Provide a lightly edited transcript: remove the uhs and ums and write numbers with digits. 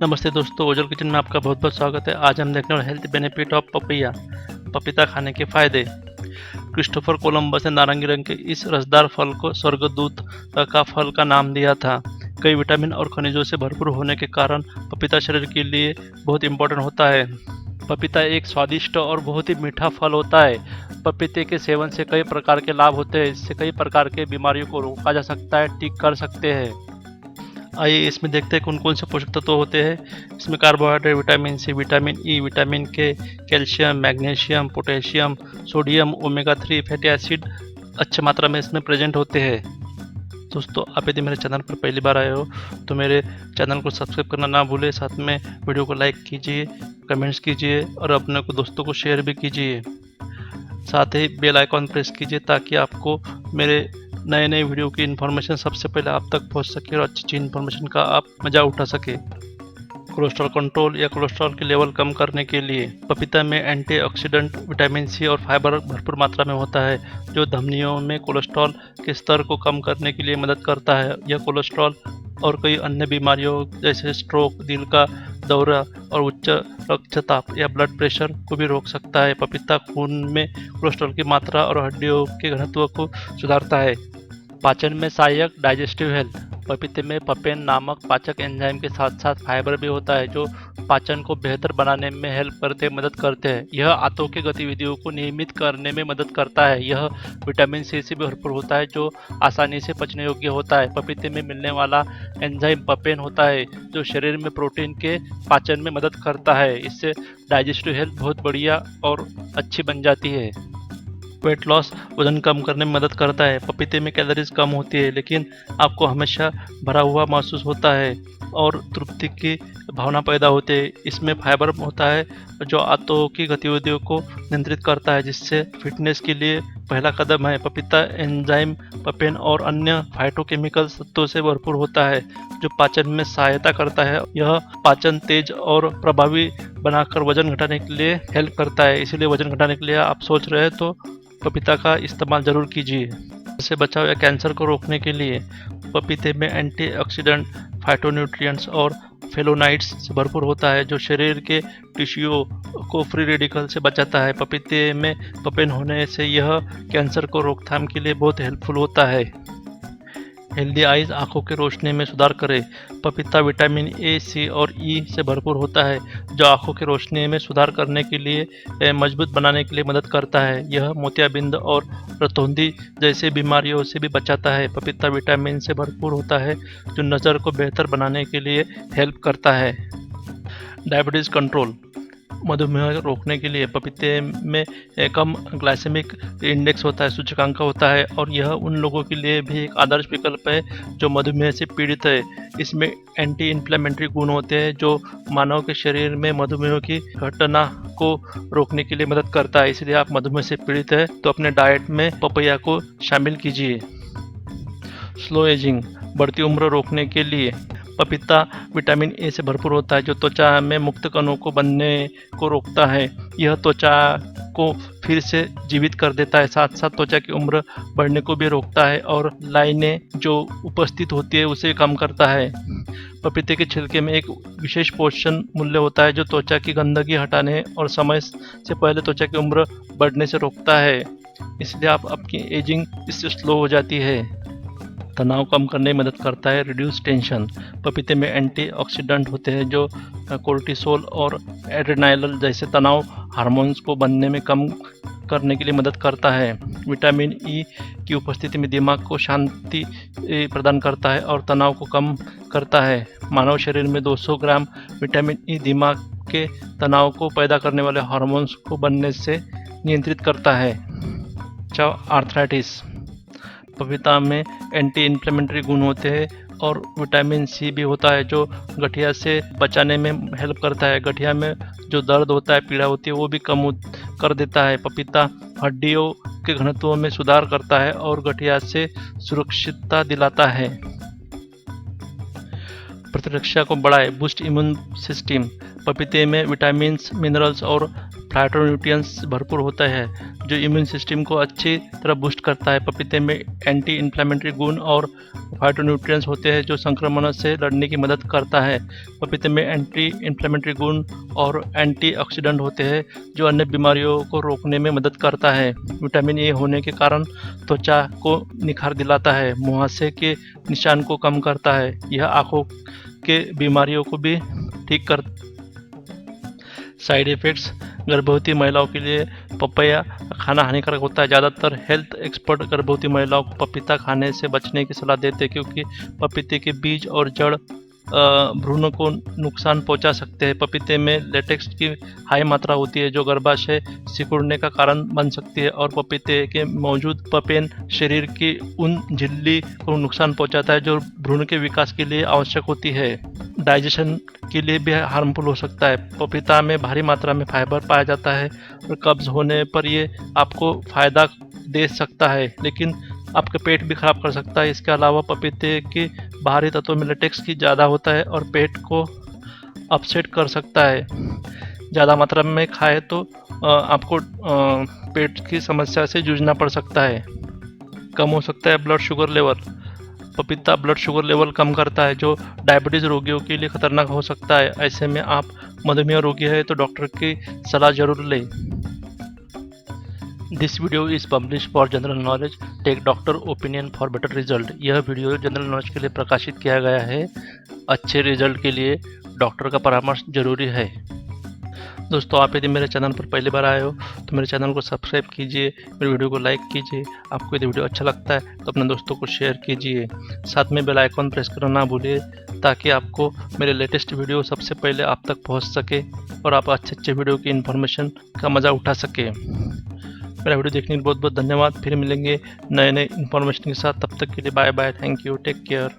नमस्ते दोस्तों, ओजल किचन में आपका बहुत बहुत स्वागत है। आज हम देखने वाले हेल्थ बेनिफिट ऑफ पपैया, पपीता खाने के फायदे। क्रिस्टोफर कोलंबस ने नारंगी रंग के इस रसदार फल को स्वर्गदूत का फल का नाम दिया था। कई विटामिन और खनिजों से भरपूर होने के कारण पपीता शरीर के लिए बहुत इम्पोर्टेंट होता है। पपीता एक स्वादिष्ट और बहुत ही मीठा फल होता है। पपीते के सेवन से कई प्रकार के लाभ होते हैं। इससे कई प्रकार के बीमारियों को रोका जा सकता है, ठीक कर सकते हैं। आइए इसमें देखते हैं कौन कौन से पोषक तत्व होते हैं। इसमें carbohydrate, vitamin C, vitamin E, vitamin K, calcium, magnesium, potassium, sodium, omega 3 fatty acid अच्छी मात्रा में इसमें प्रेजेंट होते हैं। दोस्तों, आप यदि मेरे चैनल पर पहली बार आए हो तो मेरे चैनल को सब्सक्राइब करना ना भूलें। साथ में वीडियो को लाइक कीजिए, कमेंट्स कीजिए और अपने को दोस्तों को शेयर भी कीजिए। साथ ही बेल आइकॉन प्रेस कीजिए ताकि आपको मेरे नए नए वीडियो की इन्फॉर्मेशन सबसे पहले आप तक पहुंच सके और अच्छी इन्फॉर्मेशन का आप मजा उठा सके। कोलेस्ट्रॉल कंट्रोल या कोलेस्ट्रॉल के लेवल कम करने के लिए पपीता में एंटीऑक्सीडेंट, विटामिन सी और फाइबर भरपूर मात्रा में होता है, जो धमनियों में कोलेस्ट्रॉल के स्तर को कम करने के लिए मदद करता है। यह कोलेस्ट्रॉल और कई अन्य बीमारियों जैसे स्ट्रोक, दिल का दौरा और उच्च रक्तचाप या ब्लड प्रेशर को भी रोक सकता है। पपीता खून में कोलेस्ट्रॉल की मात्रा और हड्डियों के घनत्व को सुधारता है। पाचन में सहायक, डाइजेस्टिव हेल्थ। पपीते में पपेन नामक पाचक एंजाइम के साथ साथ फाइबर भी होता है, जो पाचन को बेहतर बनाने में मदद करते हैं। यह आंतों की गतिविधियों को नियमित करने में मदद करता है। यह विटामिन सी से भी भरपूर होता है, जो आसानी से पचने योग्य होता है। पपीते में मिलने वाला एंजाइम पपेन होता है, जो शरीर में प्रोटीन के पाचन में मदद करता है। इससे डाइजेस्टिव हेल्थ बहुत बढ़िया और अच्छी बन जाती है। वेट लॉस, वजन कम करने में मदद करता है। पपीते में कैलोरीज कम होती है, लेकिन आपको हमेशा भरा हुआ महसूस होता है और तृप्ति की भावना पैदा होती है। इसमें फाइबर होता है, जो आंतों की गतिविधियों को नियंत्रित करता है, जिससे फिटनेस के लिए पहला कदम है। पपीता एंजाइम पपेन और अन्य फाइटोकेमिकल तत्वों से भरपूर होता है, जो पाचन में सहायता करता है। यह पाचन तेज और प्रभावी बनाकर वजन घटाने के लिए हेल्प करता है। इसलिए वजन घटाने के लिए आप सोच रहे हैं तो पपीता का इस्तेमाल जरूर कीजिए। इससे बचाव या कैंसर को रोकने के लिए पपीते में एंटीऑक्सीडेंट, फाइटोन्यूट्रिएंट्स और फ्लेवोनॉइड्स से भरपूर होता है, जो शरीर के टिश्यूओं को फ्री रेडिकल से बचाता है। पपीते में पपेन होने से यह कैंसर को रोकथाम के लिए बहुत हेल्पफुल होता है। हेल्दी आइज, आंखों की रोशनी में सुधार करे। पपीता विटामिन ए, सी और ई से भरपूर होता है, जो आंखों की रोशनी में सुधार करने के लिए मजबूत बनाने के लिए मदद करता है। यह मोतियाबिंद और रतौंधी जैसे बीमारियों से भी बचाता है। पपीता विटामिन से भरपूर होता है, जो नज़र को बेहतर बनाने के लिए हेल्प करता है। डायबिटीज़ कंट्रोल, मधुमेह रोकने के लिए पपीते में कम ग्लाइसेमिक इंडेक्स होता है, सूचकांक होता है, और यह उन लोगों के लिए भी एक आदर्श विकल्प है जो मधुमेह से पीड़ित है। इसमें एंटी इन्फ्लेमेटरी गुण होते हैं, जो मानव के शरीर में मधुमेह की घटना को रोकने के लिए मदद करता है। इसलिए आप मधुमेह से पीड़ित है तो अपने डाइट में पपैया को शामिल कीजिए। स्लो एजिंग, बढ़ती उम्र रोकने के लिए पपीता विटामिन ए से भरपूर होता है, जो त्वचा में मुक्त कणों को बनने को रोकता है। यह त्वचा को फिर से जीवित कर देता है, साथ साथ त्वचा की उम्र बढ़ने को भी रोकता है और लाइनें जो उपस्थित होती है उसे कम करता है। पपीते के छिलके में एक विशेष पोषण मूल्य होता है, जो त्वचा की गंदगी हटाने और समय से पहले त्वचा की उम्र बढ़ने से रोकता है। इसलिए आप आपकी एजिंग इससे स्लो हो जाती है। तनाव कम करने में मदद करता है। रिड्यूस टेंशन, पपीते में एंटीऑक्सीडेंट होते हैं, जो कोर्टिसोल और एड्रेनालिन जैसे तनाव हार्मोन्स को बनने में कम करने के लिए मदद करता है। विटामिन ई की उपस्थिति में दिमाग को शांति प्रदान करता है और तनाव को कम करता है। मानव शरीर में 200 ग्राम विटामिन ई दिमाग के तनाव को पैदा करने वाले हार्मोन्स को बनने से नियंत्रित करता है। आर्थराइटिस, पपीता में एंटी इन्फ्लेमेटरी गुण होते हैं और विटामिन सी भी होता है, जो गठिया से बचाने में हेल्प करता है। गठिया में जो दर्द होता है, पीड़ा होती है, वो भी कम कर देता है। पपीता हड्डियों के घनत्व में सुधार करता है और गठिया से सुरक्षितता दिलाता है। प्रतिरक्षा को बढ़ाए, बूस्ट इम्यून सिस्टम, पपीते में विटामिन्स, मिनरल्स और फाइटोन्यूट्रिएंट्स भरपूर होता है जो इम्यून सिस्टम को अच्छी तरह बूस्ट करता है। पपीते में एंटी इन्फ्लेमेटरी गुण और फाइटोन्यूट्रिएंट्स होते हैं जो संक्रमण से लड़ने की मदद करता है। पपीते में एंटी इन्फ्लेमेटरी गुण और एंटीऑक्सीडेंट होते हैं जो अन्य बीमारियों को रोकने में मदद करता है। विटामिन ए होने के कारण त्वचा को निखार दिलाता है, मुहासे के निशान को कम करता है, यह आंखों के बीमारियों को भी ठीक कर। साइड इफ़ेक्ट्स: गर्भवती महिलाओं के लिए पपैया खाना हानिकारक होता है। ज़्यादातर हेल्थ एक्सपर्ट गर्भवती महिलाओं को पपीता खाने से बचने की सलाह देते हैं क्योंकि पपीते के बीज और जड़ भ्रूण को नुकसान पहुंचा सकते हैं। पपीते में लेटेक्स की हाई मात्रा होती है जो गर्भाशय सिकुड़ने का कारण बन सकती है और पपीते के मौजूद पपेन शरीर की उन झिल्ली को नुकसान पहुंचाता है जो भ्रूण के विकास के लिए आवश्यक होती है। डाइजेशन के लिए भी हार्मफुल हो सकता है। पपीता में भारी मात्रा में फाइबर पाया जाता है और कब्ज होने पर ये आपको फ़ायदा दे सकता है लेकिन आपका पेट भी खराब कर सकता है। इसके अलावा पपीते के बाहरी तत्वों में लेटेक्स की ज़्यादा होता है और पेट को अपसेट कर सकता है। ज़्यादा मात्रा में खाए तो आपको पेट की समस्या से जूझना पड़ सकता है। कम हो सकता है ब्लड शुगर लेवल: पपीता ब्लड शुगर लेवल कम करता है जो डायबिटीज़ रोगियों के लिए खतरनाक हो सकता है। ऐसे में आप मधुमेह रोगी है तो डॉक्टर की सलाह जरूर लें। This video is publish for general knowledge, take doctor opinion for better result. यह वीडियो जनरल नॉलेज के लिए प्रकाशित किया गया है। अच्छे रिजल्ट के लिए डॉक्टर का परामर्श जरूरी है। दोस्तों, आप यदि मेरे चैनल पर पहली बार आए हो तो मेरे चैनल को सब्सक्राइब कीजिए, मेरे वीडियो को लाइक कीजिए। आपको यदि वीडियो अच्छा लगता है तो अपने दोस्तों को शेयर कीजिए। साथ में बेल आइकॉन प्रेस करना ना भूलिए ताकि आपको मेरे लेटेस्ट वीडियो सबसे पहले आप तक पहुंच सके और आप अच्छे वीडियो की इन्फॉर्मेशन का मज़ा उठा सके। मेरा वीडियो देखने के लिए बहुत बहुत धन्यवाद। फिर मिलेंगे नए इन्फॉर्मेशन के साथ। तब तक के लिए bye bye, thank you, take care.